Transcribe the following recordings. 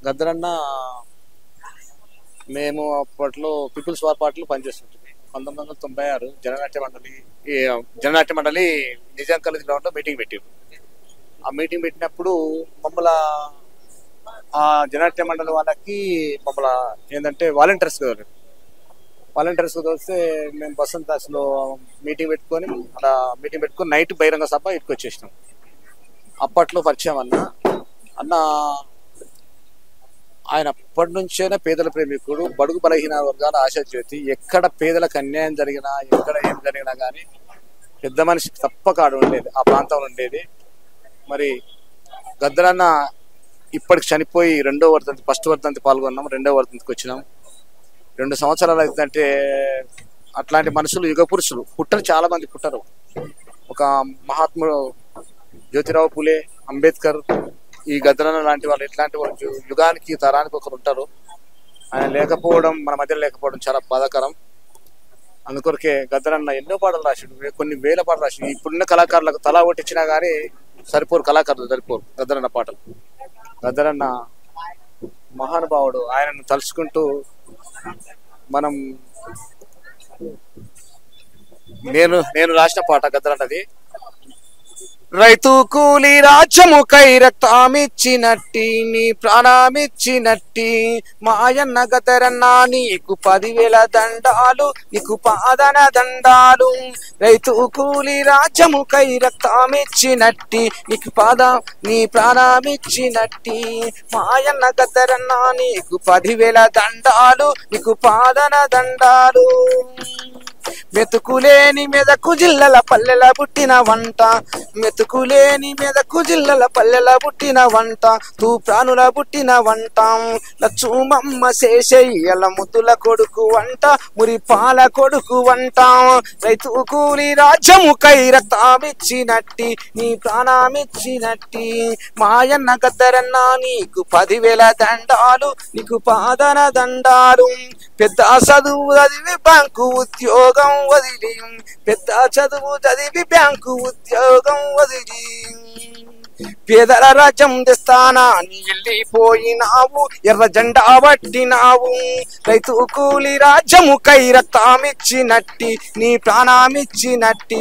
గద్దరన్న మేము అప్పట్లో పీపుల్స్ వార్ పార్టీలో పనిచేస్తుంటుంది. 1996 జననాట్య మండలి నిజాం కాలేజ్ గ్రౌండ్లో మీటింగ్ పెట్టారు. ఆ మీటింగ్ పెట్టినప్పుడు మమ్మల్ని ఆ జననాట్య మండలి వాళ్ళకి మమ్మల్ని ఏంటంటే వాలంటీర్స్ వస్తే మేము బసంత దాస్లో మీటింగ్ పెట్టుకొని నైట్ బహిరంగ సభ ఇటుకు వచ్చేసినాం. అప్పట్లో పరిచయం అన్న ఆయన అప్పటి నుంచైనా పేదల ప్రేమికుడు, బడుగు బలహీన వర్గాల ఆశాజ్యోతి. ఎక్కడ పేదలకు అన్యాయం జరిగినా, ఎక్కడ ఏం జరిగినా కానీ పెద్ద మనిషికి తప్పక ఆడ ఉండేది, ఆ ప్రాంతంలో ఉండేది. మరి గద్దరన్న ఇప్పటికి చనిపోయి ఫస్ట్ వర్ధంతి పాల్గొన్నాం, రెండో వర్ధంతికి వచ్చినాం. 2 సంవత్సరాలు అవుతుందంటే అట్లాంటి మనుషులు యుగ పురుషులు చాలా మంది పుట్టరు. ఒక మహాత్ముడు జ్యోతిరావు పూలే, అంబేద్కర్, ఈ గద్దరన్న లాంటి వాళ్ళు, ఇట్లాంటి వాళ్ళు యుగానికి తరానికి ఒకరు ఉంటారు. ఆయన లేకపోవడం, మన మధ్యలో లేకపోవడం చాలా బాధాకరం. అందుకొరకే గద్దరన్న ఎన్నో పాటలు రాసిండు, కొన్ని వేల పాటలు రాసిండు. ఇప్పుడున్న కళాకారులకు తలా ఒట్టించినా కానీ కళాకారులు సరిపోరు గద్దరన్న పాటలు. గద్దరన్న మహానుభావుడు. ఆయనను తలుచుకుంటూ మనం నేను రాసిన పాట గద్దరన్నది. రైతు కూలి రాజ్యముకై రక్తమిచ్చినట్టి, నీ ప్రాణమిచ్చినట్టి మాయన్న గద్దరన్న, నీకు 10,000 దండాలు, నీకు పాదన దండాలు. రైతు కూలి రాజ్యముకై రక్తమిచ్చినట్టి, నీ ప్రాణమిచ్చినట్టి మాయన్న గద్దరన్న, నీకు 10,000 దండాలు, నీకు పాదన దండాలు. మెతుకులేని మెదకు జిల్లల పల్లెల పుట్టిన వంట, మెతుకులేని మెదకు జిల్లల పల్లెల పుట్టిన వంట, తూ ప్రాణుల పుట్టిన వంట. లచ్చుమమ్మ శేషయ్యల ముద్దుల కొడుకు వంట, మురి పాల కొడుకు వంట. రైతు కూలి రాజ్యముకై రక్తమిచ్చినట్టి, నీ ప్రాణమిచ్చినట్టి మాయన్న గద్దరన్న, నీకు 10,000 దండాలు, నీకు పాదన దండాలు. పెద్ద చదువు చదివి బ్యాంకు ఉద్యోగం వదిలి, పెద్ద చదువు చదివి బ్యాంకు ఉద్యోగం వదిలి, పేదల రాజ్యం తెస్తానా నీ వెళ్ళిపోయినావు, ఎర్ర జెండా పట్టినావు. రైతు కూలి రాజ్యముకై రక్తమిచ్చినట్టి, నీ ప్రాణమిచ్చినట్టి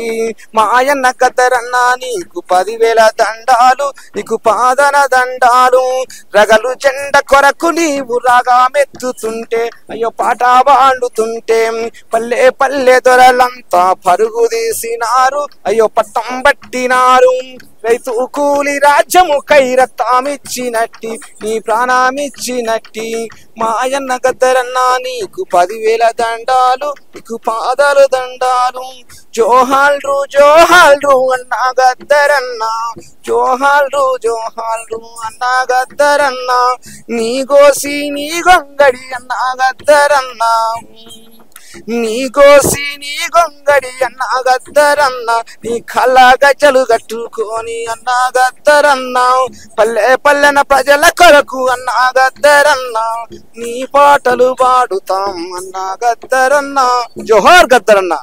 మాయన్న గద్దరన్న, నీకు 10,000 దండాలు, నీకు పాదన దండాలు. రగలు జెండ కొరకు నీవు రాగా మెత్తుతుంటే, అయ్యో పాట పాడుతుంటే, పల్లె పల్లె దొరలంతా పరుగు తీసినారు, అయ్యో పట్టం పట్టినారు. రైతు కూలి రాజ్యముకై రక్తమిచ్చినట్టి, నీ ప్రాణమిచ్చినట్టి మాయన్న గద్దరన్న, నీకు 10,000 దండాలు, నీకు పాదాలు దండాలు. జోహాల్రు జోహాల్రు అన్న గద్దరన్న, జోహాల్రు జోహాల్రు అన్న గద్దరన్న, నీ గోసి నీ గొంగడి అన్న గద్దరన్న, నీ గోసి నీ గొంగడి అన్న గద్దరన్న, నీ కళ్ళ గజ్జలు కట్టుకొని అన్న గద్దరన్న, పల్లె పల్లెన ప్రజల కొరకు అన్న గద్దరన్న, నీ పాటలు పాడుతాం అన్న గద్దరన్న. జోహార్ గద్దరన్న.